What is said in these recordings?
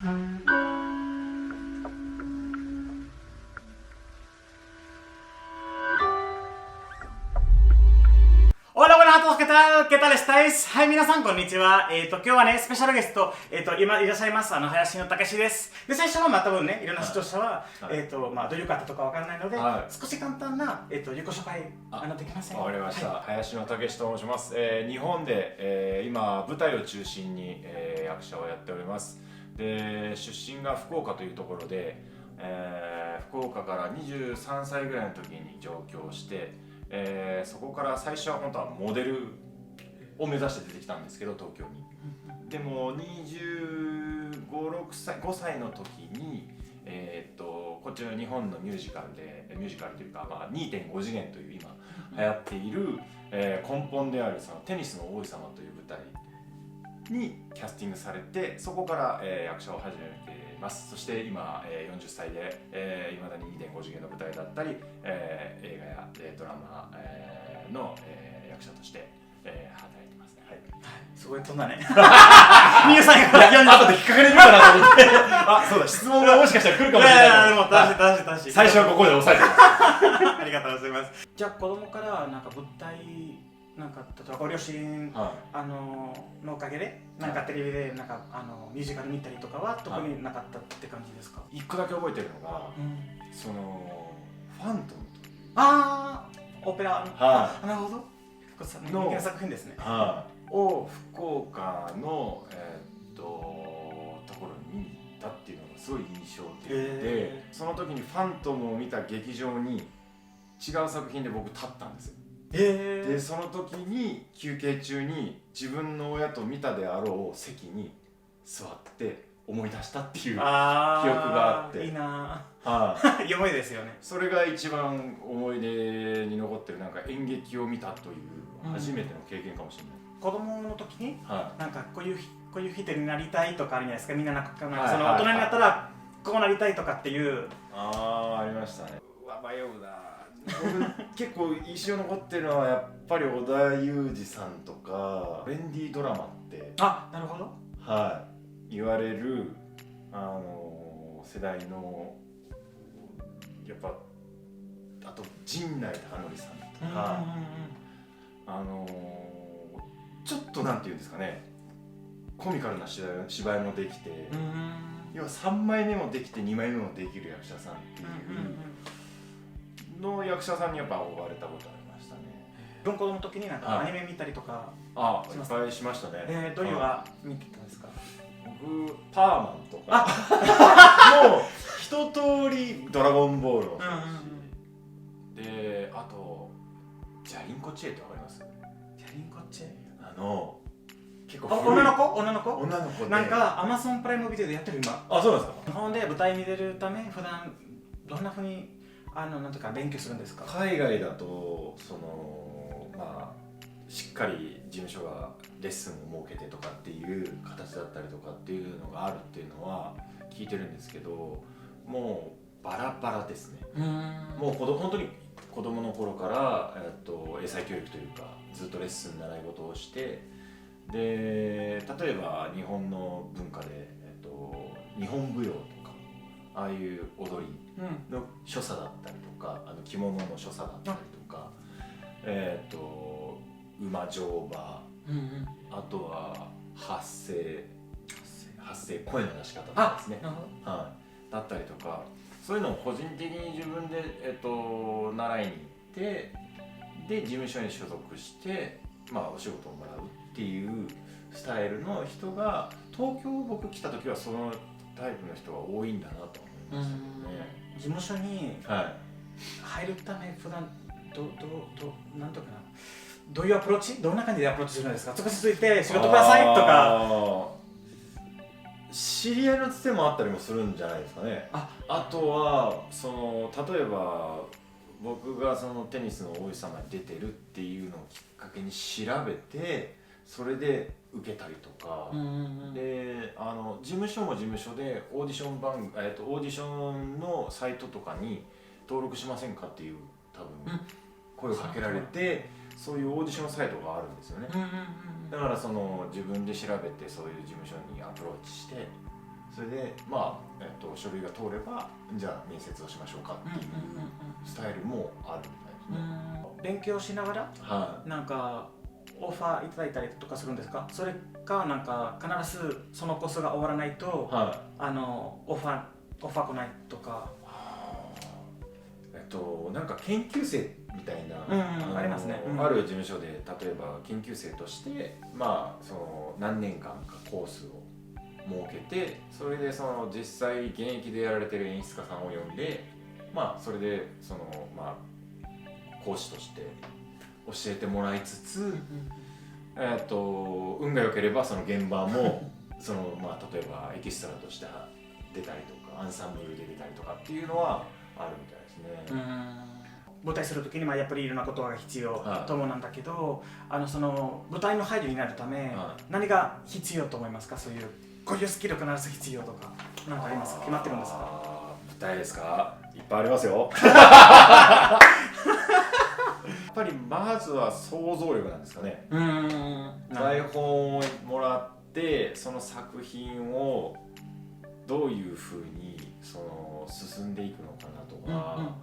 Hola, buenas a todos, ¿qué tal? ¿Qué tal estáis?はい、皆さんこんにちは。今日はね、スペシャルゲスト、今いらっしゃいます、林野武です。で、最初はまあ多分ね、いろんな視聴者は、まあどういう方とかわからないので、少し簡単な、自己紹介、できませんか？わかりました。林野武と申します。日本で、今、舞台を中心に、役者をやっております。で、出身が福岡というところで、福岡から23歳ぐらいの時に上京して、そこから最初は本当はモデルを目指して出てきたんですけど、東京に。でも25、6歳、5歳の時に、こっちの日本のミュージカルというか、まあ、2.5 次元という今流行っている、根本であるそのテニスの王子様という舞台にキャスティングされて、そこから、役者を始めています。そして今、40歳で、いまだに 2.5 次元の舞台だったり、映画や、ドラマ、の、役者として、働いてますね。はい。すごい飛んだね。皆さんが後で引っかかれるかなと思って。あ、そうだ、質問がもしかしたら来るかもしれない。でも楽しい。最初はここで押さえてます。ありがとうございます。じゃあ子供からなんか舞台なんか例えばご両親、のおかげでなんかテレビでなんかミュージカル見たりとかは特になかったって感じですか？一個だけ覚えてるのが、そのファントムというオペラなるほど人気の作品ですね。を福岡のところに行ったっていうのがすごい印象的で、その時にファントムを見た劇場に違う作品で僕立ったんですよ。でその時に休憩中に自分の親と見たであろう席に座って思い出したっていう記憶があって、いいなぁ。いい思いですよね。それが一番思い出に残ってる、なんか演劇を見たという初めての経験かもしれない。子供の時に、なんかこういう人になりたいとかあるじゃないですか。みんななんかその大人になったらこうなりたいとかっていう。ありましたね。うわ、迷うな。僕結構印象残ってるのはやっぱり織田裕二さんとかベンディドラマってなるほど、言われる世代のやっぱ、あと陣内孝則さんとかちょっとなんていうんですかね、コミカルな芝居もできて、要は3枚目もできて2枚目もできる役者さんっていうの役者さんにやっぱ憧れたことありましたね。子供の時になんかアニメ見たりとかいっぱいしましたね。どういうのが見てたんですか？僕パーマンとかもう一通りドラゴンボールもそうだし、であとジャリンコチェってわかります？ジャリンコチェ結構女の子でなんか Amazon プライムビデオでやってる今。そうなんですか？日本で舞台見れるため普段どんなふうになんとか勉強するんですか？海外だとしっかり事務所がレッスンを設けてとかっていう形だったりとかっていうのがあるっていうのは聞いてるんですけど、もうバラバラですね。もう本当に子供の頃から英才教育というかずっとレッスン習い事をして、で例えば日本の文化で、日本舞踊とかああいう踊りの所作だったりとか、着物の所作だったりとか、馬乗馬、あとは発声声の出し方とかですね、だったりとか、そういうのを個人的に自分で、習いに行って、で事務所に所属して、お仕事をもらうっていうスタイルの人が東京僕来た時はそのタイプの人が多いんだなと思いましたけどね。事務所に入るため普段なんとかな、どういうアプローチ、どんな感じでアプローチするんですか？少しついて仕事くださいとか。知り合いのつてもあったりもするんじゃないですかね。あとは例えば僕がそのテニスの王子様に出てるっていうのをきっかけに調べて、それで受けたりとか、で事務所も事務所でオーディションのサイトとかに登録しませんかっていう多分声をかけられて、そういうオーディションサイトがあるんですよね。だから自分で調べてそういう事務所にアプローチして、それでまあ、書類が通ればじゃあ面接をしましょうかっていうスタイルもあるみたいですね。勉強しながら、はい、なんかオファーいただいたりとかするんですか？それかなんか必ずそのコースが終わらないと、はい、オファー来ないとか。なんか研究生みたいな、ありますね。ある事務所で例えば研究生としてまあその何年間かコースを設けて、それでその実際現役でやられてる演出家さんを呼んで、まあそれでそのまあ講師として教えてもらいつつ、運が良ければその現場もそのまあ例えばエキストラとして出たりとかアンサンブルで出たりとかっていうのはあるみたいですね。舞台するときにやっぱりいろんなことが必要はいと思うんだけど、その舞台の俳優になるため、何が必要と思いますか？そういうこういうスキル必ず必要とか何かありますか？決まってるんですか？舞台ですか？いっぱいありますよ。やっぱりまずは想像力なんですかね。台本をもらってその作品をどういうふうにその進んでいくのかなとか、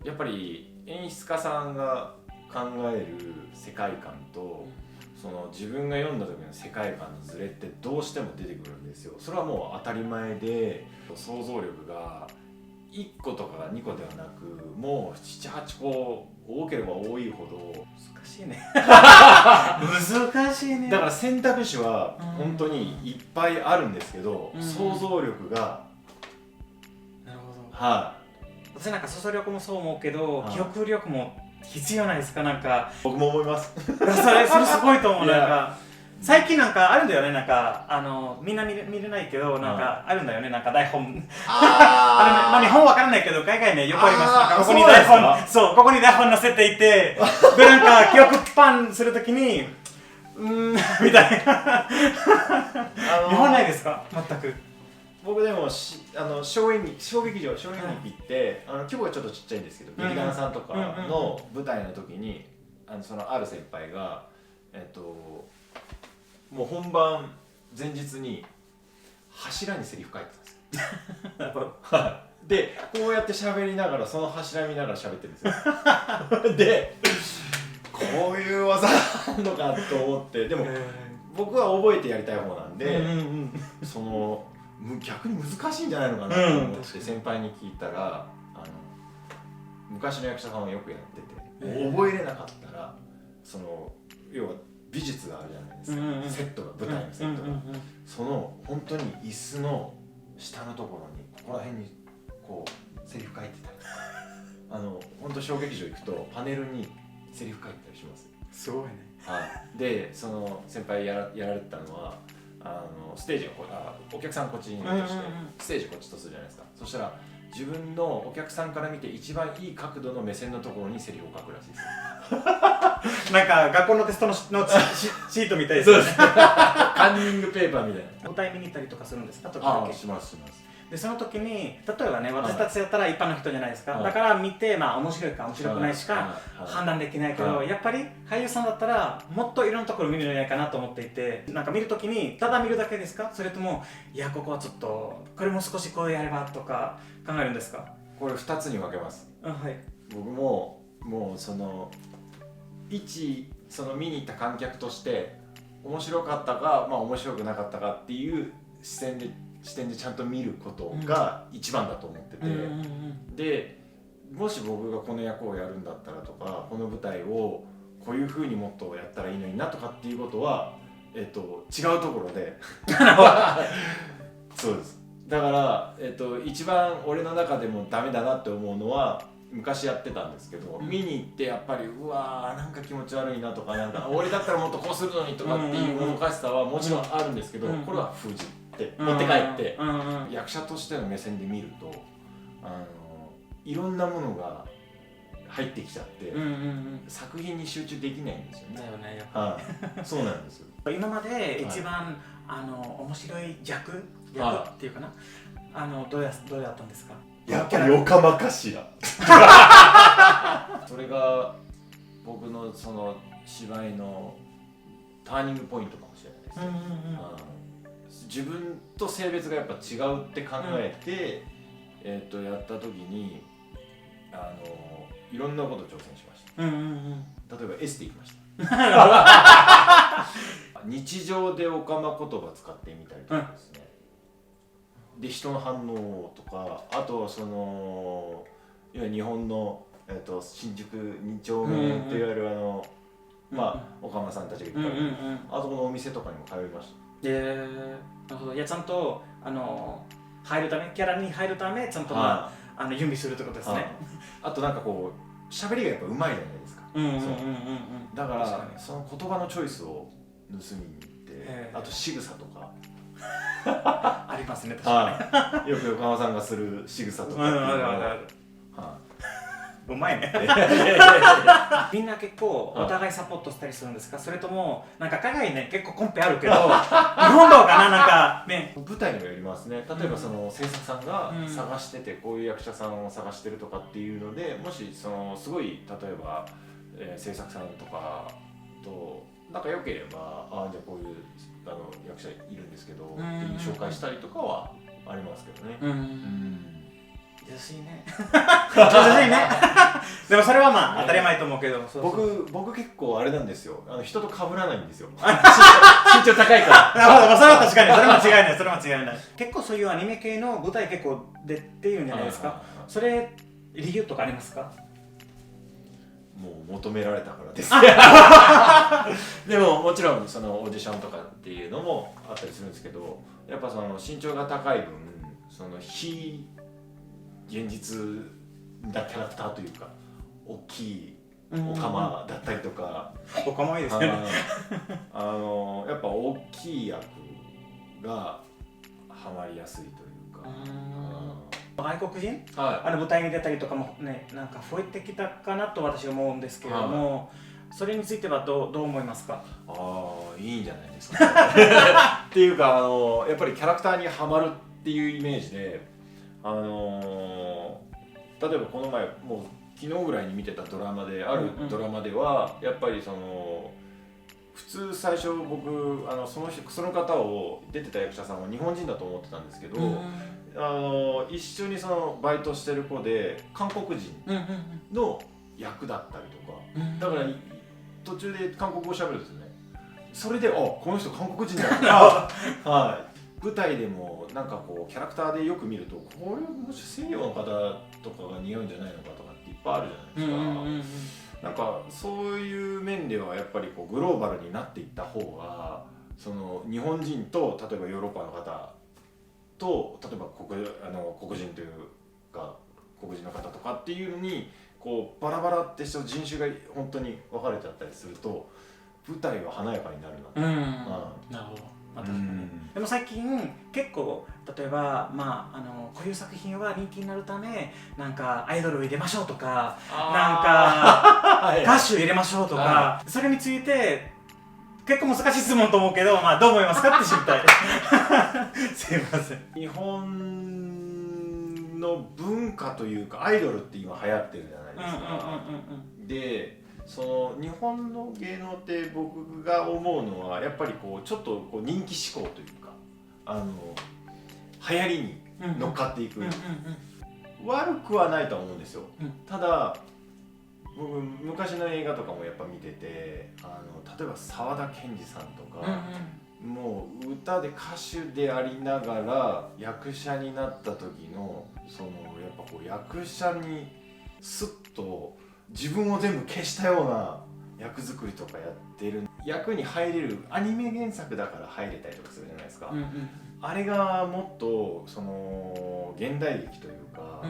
やっぱり演出家さんが考える世界観とその自分が読んだ時の世界観のズレってどうしても出てくるんですよ。それはもう当たり前で、想像力が1個とか2個ではなくもう 7,8 個多ければ多いほど難しいね。難しいね。だから選択肢は本当にいっぱいあるんですけど、想像力が、なるほど。はい。私なんか想像力もそう思うけど、記憶力も必要ないですか？なんか僕も思います。それすごいと思う。なんか最近なんかあるんだよね。なんかみんな見れないけどなんかあるんだよね。なんか台本まあ日本わからないけど海外ねよくあります。なんかここに台本、そうここに台本載せていて、でなんか記憶パンするときにみたいな。日本ないですか？全く。僕でも小劇場行って規模がちょっとちっちゃいんですけど、劇団さんとかの舞台の時にそのある先輩がもう本番前日に柱にセリフ書いてたんですよ。でこうやって喋りながらその柱見ながら喋ってるんですよ。でこういう技あるのかと思って、でも僕は覚えてやりたい方なんで、その逆に難しいんじゃないのかなと思って先輩に聞いたら、昔の役者さんはよくやってて、覚えれなかったらその要は美術があるじゃないですか、セットが舞台のセットが、その本当に椅子の下のところにここら辺にこうセリフ書いてたりとか、本当小劇場行くとパネルにセリフ書いてたりします。すごいね。でその先輩やられてたのはステージがお客さんこっちにいるとして、ステージこっちとするじゃないですか。そしたら自分のお客さんから見て一番いい角度の目線のところにセリフを書くらしいですよ。なんか学校のテストのシートみたいですそうですカンニングペーパーみたいな。舞台見に行ったりとかするんですか？時々々。します。でその時に例えばね、私たちやったら一般の人じゃないですか、だから見て面白いか面白くないしか判断できないけど、やっぱり俳優さんだったらもっといろんなところ見るんじゃないかなと思っていて、なんか見る時にただ見るだけですか？それともいやここはちょっとこれも少しこうやればとか考えるんですか？これ2つに分けます。はい。僕もうそのその見に行った観客として面白かったか、面白くなかったかっていう視点でちゃんと見ることが一番だと思ってて、でもし僕がこの役をやるんだったらとか、この舞台をこういう風にもっとやったらいいのになとかっていうことは、違うところでそうです。だから、一番俺の中でもダメだなって思うのは昔やってたんですけど、見に行ってやっぱりうわーなんか気持ち悪いなとか、なんか俺だったらもっとこうするのにとかっていうもどかしさはもちろんあるんですけど、これは封じて持って帰って役者としての目線で見るといろんなものが入ってきちゃって、作品に集中できないんですよね。だよね、やっぱりそうなんですよ。今まで一番、面白い役っていうかな、どうやったんですか？やっぱりオカマかしらそれが僕のその芝居のターニングポイントかもしれないですね。自分と性別がやっぱ違うって考えて、やった時にいろんなこと挑戦しました。例えばエステ行きました。日常でオカマ言葉使ってみたりとかですね、で人の反応とか、あといわゆる日本の、新宿2丁目っていわれるオカマさんたちがいっぱいいる、あそこのお店とかにも通いました。なるほど。いやちゃんと入るため、キャラに入るためちゃんと準備するってことですね。あとなんかこう喋りがやっぱ上手いじゃないですか。だからその言葉のチョイスを盗みに行って、あと仕草とかありますね、確かに。よく横浜さんがする仕草とかっていうのがうまいね。みんな結構お互いサポートしたりするんですか？それともなんか海外ね結構コンペあるけど日本どうかな、なんかね。舞台にもよりますね。例えばその制作さんが探してて、こういう役者さんを探してるとかっていうので、もしすごい例えば、制作さんとかと仲良ければ、じゃあこういう役者いるんですけどっていう紹介したりとかはありますけどね。優しいね。優しいね。でもそれはまあ当たり前と思うけど、僕結構あれなんですよ。人と被らないんですよ。身長高いから。なるほど、それは確かに、それ間違いない、それ間違いない。結構そういうアニメ系の舞台結構出ているんじゃないですか。それ理由とかありますか？もう求められたからです。でももちろんそのオーディションとかっていうのもあったりするんですけど、やっぱその身長が高い分、その非現実なキャラクターというか、大きいオカマだったりとか、オカマいいですね。やっぱ大きい役がハマりやすいというか。外国人、はい、舞台に出たりとかもね、なんか増えてきたかなと私は思うんですけれども、それについてはどう思いますか？いいんじゃないですか、ね。っていうかやっぱりキャラクターにはまるっていうイメージで。例えばこの前もう昨日ぐらいに見てたドラマで、あるドラマではやっぱり普通最初僕その方を出てた役者さんは日本人だと思ってたんですけど、一緒にバイトしてる子で韓国人の役だったりとか、だから途中で韓国語喋るんですよね。それでこの人韓国人だはい。舞台でもなんかこうキャラクターでよく見ると、これもし西洋の方とかが似合うんじゃないのかとかっていっぱいあるじゃないですか。なんかそういう面ではやっぱりこうグローバルになっていった方が、日本人と例えばヨーロッパの方と例えば黒人というか黒人の方とかっていうのにこうバラバラってした人種が本当に分かれちゃったりすると、舞台は華やかになるな。なるほど。でも最近結構例えばこういう作品は人気になるためなんかアイドルを入れましょうとか、なんか歌手入れましょうとか、それについて結構難しい質問と思うけど、どう思いますかって知りたい。すいません。日本の文化というかアイドルって今流行ってるじゃないですか。で日本の芸能って僕が思うのはやっぱりこうちょっとこう人気志向というか流行りに乗っかっていく、悪くはないとは思うんですよ。ただ僕昔の映画とかもやっぱ見てて、例えば沢田研二さんとか、もう歌で歌手でありながら役者になった時のやっぱこう役者にスッと自分を全部消したような役作りとかやってる、役に入れるアニメ原作だから入れたりとかするじゃないですか。あれがもっと現代劇というか、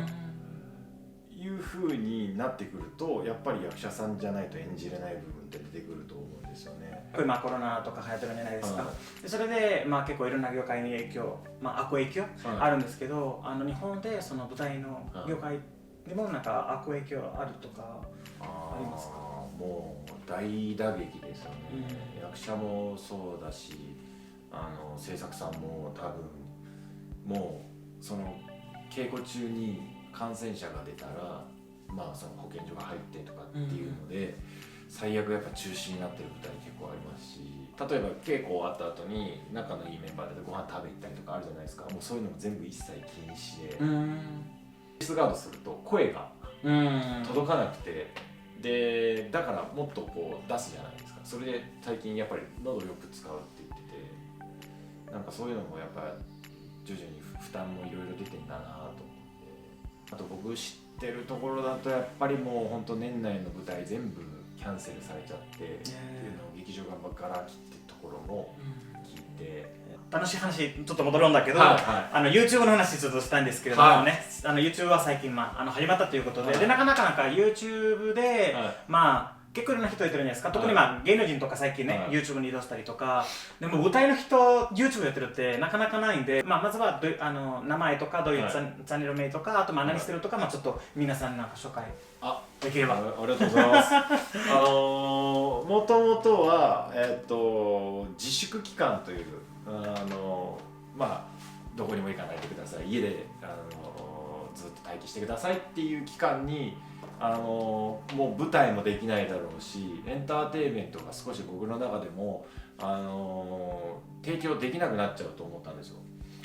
いう風になってくるとやっぱり役者さんじゃないと演じれない部分って出てくると思うんですよね。今コロナとか流行ってるんじゃないですか。でそれで結構いろんな業界に悪影響あるんですけど、日本でその舞台の業界でもなんか悪影響あるとかありますか？もう大打撃ですよね。役者もそうだし、制作さんも多分もう稽古中に感染者が出たら、その保健所が入ってとかっていうので、最悪やっぱ中止になってる舞台結構ありますし、例えば稽古終わった後に仲のいいメンバーでご飯食べ行ったりとかあるじゃないですか。もうそういうのも全部一切禁止で、ディスガードすると声が届かなくて、でだからもっとこう出すじゃないですか。それで最近やっぱり喉よく使うって言ってて、なんかそういうのもやっぱ徐々に負担もいろいろ出てんだなと思って。あと僕知ってるところだとやっぱりもう本当年内の舞台全部キャンセルされちゃってっていうのを劇場がガラ空きっていうところも聞いて、楽しい話ちょっと戻るんだけど、はいはい、YouTube の話ちょっとしたいんですけれどもね、はい、YouTube は最近、始まったということで、はい、でなかなかYouTube で、はい、結構いろんな人いてるじゃないですか。特に芸能人とか最近ね、はい、YouTube に移動したりとか、でも舞台の人 YouTube やってるってなかなかないんで、まずは名前とかどういうチャンネル名とか、あと何してるとか、ちょっと皆さんなんか紹介できれば。ありがとうございます。もともとは、自粛期間というどこにも行かないでください、家でずっと待機してくださいっていう期間にもう舞台もできないだろうし、エンターテインメントが少し僕の中でも提供できなくなっちゃうと思ったんですよ。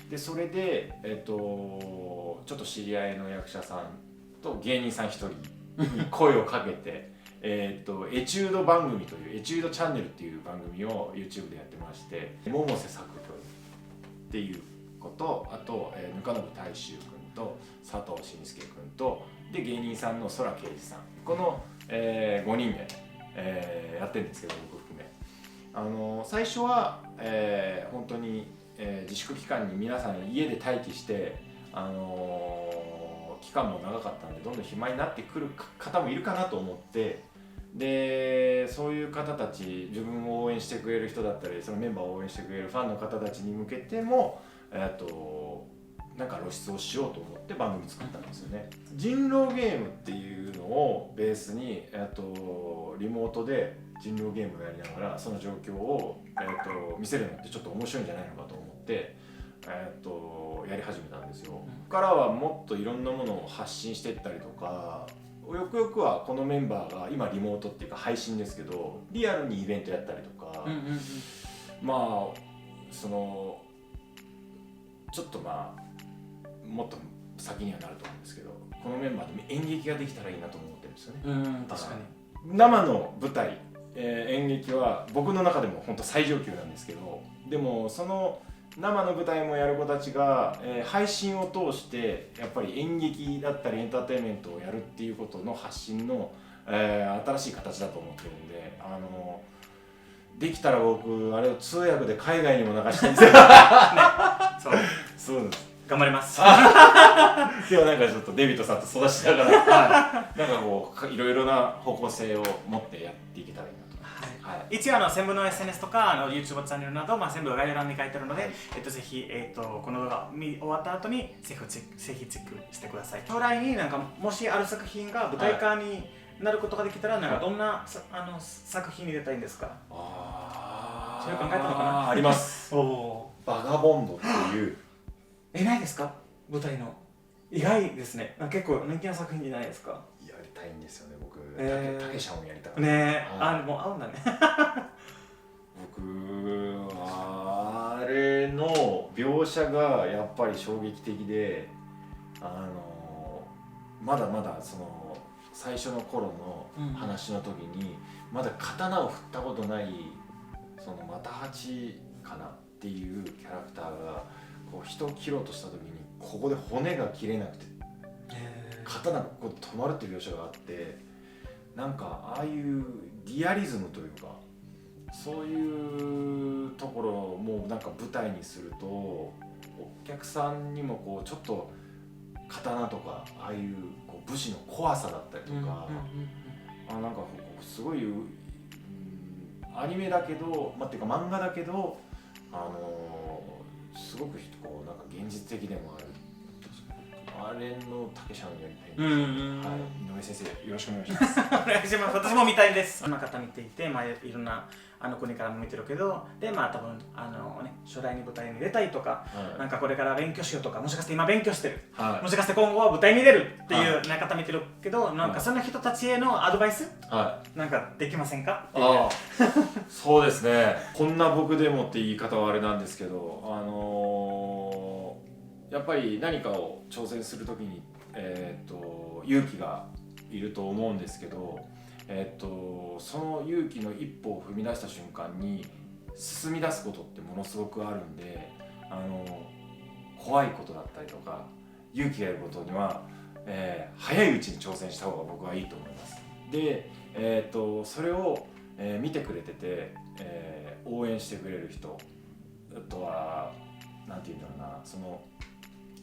でそれで、ちょっと知り合いの役者さんと芸人さん一人に声をかけてエチュード番組というエチュードチャンネルっていう番組を YouTube でやってまして、百瀬作君っていうこと、あと、ぬかのぶ大衆君と佐藤慎介君とで芸人さんの空圭司さん、この、5人で、やってるんですけど、僕含め最初は、本当に、自粛期間に皆さん家で待機して、期間も長かったんでどんどん暇になってくる方もいるかなと思って、でそういう方たち、自分を応援してくれる人だったりそのメンバーを応援してくれるファンの方たちに向けてもなんか露出をしようと思って番組作ったんですよね。人狼ゲームっていうのをベースにリモートで人狼ゲームをやりながらその状況を見せるのってちょっと面白いんじゃないのかと思ってやり始めたんですよ。ここからはもっといろんなものを発信していったりとか、よくよくはこのメンバーが今リモートっていうか配信ですけどリアルにイベントやったりとか、そのちょっともっと先にはなると思うんですけど、このメンバーで演劇ができたらいいなと思ってるんですよね。確かに生の舞台、演劇は僕の中でも本当最上級なんですけど、でもその生の舞台もやる子たちが、配信を通してやっぱり演劇だったりエンターテインメントをやるっていうことの発信の、新しい形だと思ってるんで、できたら僕あれを通訳で海外にも流したいんですよ。そうです。頑張ります。でもなんかちょっとデビッドさんと育ちながら、なんかこういろいろな方向性を持ってやっていけたらいいなと。一応専務の SNS とかYouTube チャンネルなど、全部概要欄に書いてあるので、ぜひ、この動画見終わった後にぜひチェックしてください。将来になんかもしある作品が舞台化になることができたら、なんかどんな作品に出たいんですか？それ考えたのかな？あります。バガボンドっていう。ないですか？舞台の。意外ですね。結構人気な作品じゃないですか？やりたいんですよね、僕。たけしゃんをやりたかった。ねえ、もう合うんだね。僕あれの描写がやっぱり衝撃的で、まだまだその最初の頃の話の時に、まだ刀を振ったことないその又八かなっていうキャラクターがこう人を切ろうとした時にここで骨が切れなくて刀がこう止まるっていう描写があって、なんかああいうリアリズムというかそういうところをもうなんか舞台にするとお客さんにもこうちょっと刀とかああいうこう武士の怖さだったりとか、なんかすごいアニメだけど、っていうか漫画だけどすごくこうなんか現実的でもあるあれのたけしさんをやりたいんです。うんはい、井上先生よろしくお願いしますお願いします。私も見たいです。いろんな方見ていて、まあ、いろんな国からも見てるけど、でまあ多分将来に舞台に出たいとか、はい、なんかこれから勉強しようとか、もしかして今勉強してる、はい、もしかして今後は舞台に出るっていう方見てるけど、なんかその人たちへのアドバイス、はなんかできませんかっていう。ああそうですね、こんな僕でもって言い方はあれなんですけど、やっぱり何かを挑戦するときに、勇気がいると思うんですけど、その勇気の一歩を踏み出した瞬間に進み出すことってものすごくあるんで、怖いことだったりとか勇気がいることには、早いうちに挑戦した方が僕はいいと思います。で、それを、見てくれてて、応援してくれる人、あとはなんていうんだろうな、その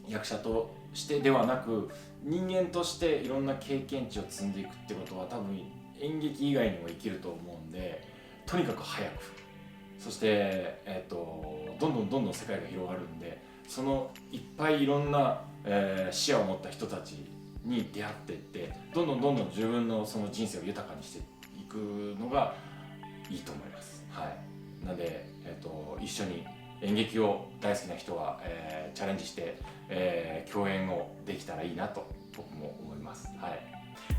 役者としてではなく人間としていろんな経験値を積んでいくってことは多分演劇以外にも生きると思うんで、とにかく早く、そして、どんどん世界が広がるんで、そのいっぱいいろんな、視野を持った人たちに出会っていって、どんどん自分のその人生を豊かにしていくのがいいと思います。はい、なので、一緒に演劇を大好きな人は、チャレンジして、共演をできたらいいなと僕も思います。はい、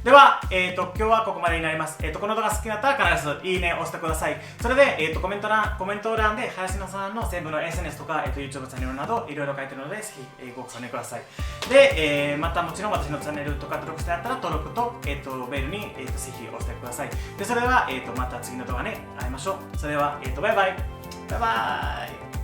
では、今日はここまでになります。この動画好きだったら必ずいいねを押してください。それで、コメント欄で林野さんの全部の SNS とか、YouTube チャンネルなどいろいろ書いてるので、ぜひ、ご参加ください。で、またもちろん私のチャンネルとか登録してあったら登録と、ベルに、ぜひ押してください。で、それでは、また次の動画で会いましょう。それでは、バイバイ。バイバイ。